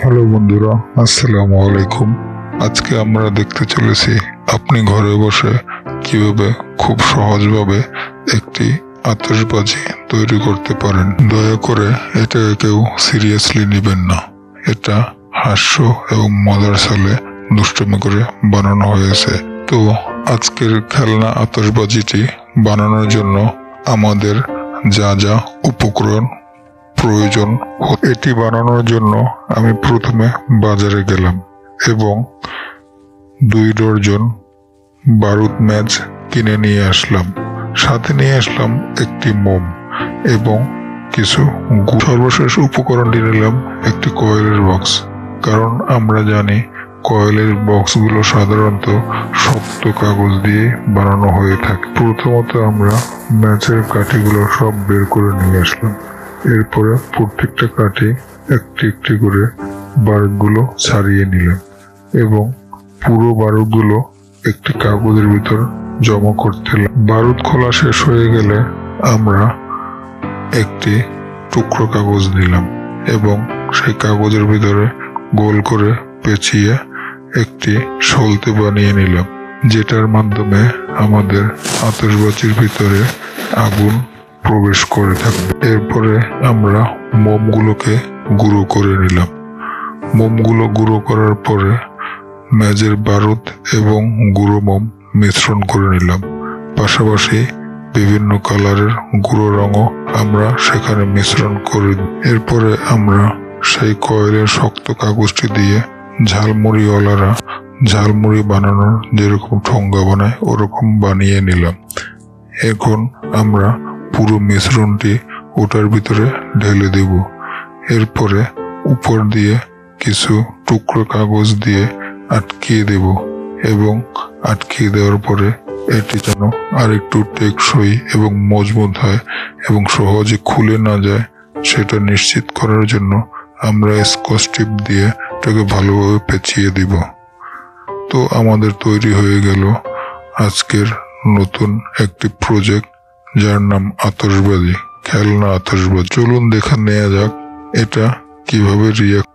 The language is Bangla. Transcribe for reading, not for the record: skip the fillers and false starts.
হ্যালো বন্ধুরা, আসসালামু আলাইকুম। আজকে আমরা দেখতে চলেছি আপনি ঘরে বসে কিভাবে খুব সহজভাবে একটি আতশবাজি তৈরি করতে পারেন। দয়া করে এটা কেউ সিরিয়াসলি নেবেন না। এটা হাস্য এবং মজার ছলে দুষ্টুমি করে বানানো হয়েছে। তো আজকের খেলনা আতশবাজিটি বানানোর জন্য আমাদের যা যা উপকরণ প্রয়োজন, এটি বানানোর জন্য আমি প্রথমে বাজারে গেলাম এবং 2 ডজন বারুদ ম্যাচ কিনে নিয়ে আসলাম। সাথে নিয়ে আসলাম একটি মোম এবং কিছু সর্বশেষ উপকরণটি নিলাম একটি কয়েলের বক্স, কারণ আমরা জানি কয়েলের বক্সগুলো সাধারণত শক্ত কাগজ দিয়ে বানানো হয়ে থাকে। প্রথমত আমরা ম্যাচের কাঠিগুলো সব বের করে নিয়ে আসলাম। এরপরে প্রত্যেকটা কাঠি একটি একটি করে বারুদগুলো ছাড়িয়ে নিলাম এবং পুরো বারুদগুলো একটি কাগজের ভিতর জমা করতে। বারুদ খোলা শেষ হয়ে গেলে আমরা একটি টুকরো কাগজ নিলাম এবং সেই কাগজের ভিতরে গোল করে পেঁচিয়ে একটি সলতে বানিয়ে নিলাম, যেটার মাধ্যমে আমাদের আতশবাজির ভিতরে আগুন প্রবেশ করে থাকবে। এরপরে আমরা মোমগুলোকে গুঁড়ো করে নিলাম। মোমগুলো গুঁড়ো করার পরে ম্যাচের বারুদ এবং গুঁড়ো মোম মিশ্রণ করে নিলাম। পাশাপাশি বিভিন্ন কালারের গুঁড়ো রঙও আমরা সেখানে মিশ্রণ করে। এরপরে আমরা সেই কয়েলের শক্ত কাগজটি দিয়ে ঝালমুড়িওয়ালারা ঝালমুড়ি বানানোর যেরকম ঠোঙ্গা বানায় ওরকম বানিয়ে নিলাম। এখন আমরা পুরো মিশ্রণটি ওটার ভিতরে ঢেলে দেব। এরপরে উপর দিয়ে কিছু টুকরো কাগজ দিয়ে আটকিয়ে দেব এবং আটকিয়ে দেওয়ার পরে এটি যেন আরেকটু টেকসই এবং মজবুত হয় এবং সহজে খুলে না যায় সেটা নিশ্চিত করার জন্য আমরা স্কচ টেপ দিয়ে এটাকে ভালোভাবে পেঁচিয়ে দিব। তো আমাদের তৈরি হয়ে গেল আজকের নতুন একটি প্রজেক্ট, যার নাম আতশবাজি, খেলনা আতশবাজি। চলুন দেখা নেওয়া যাক এটা কিভাবে রিয়াক্ট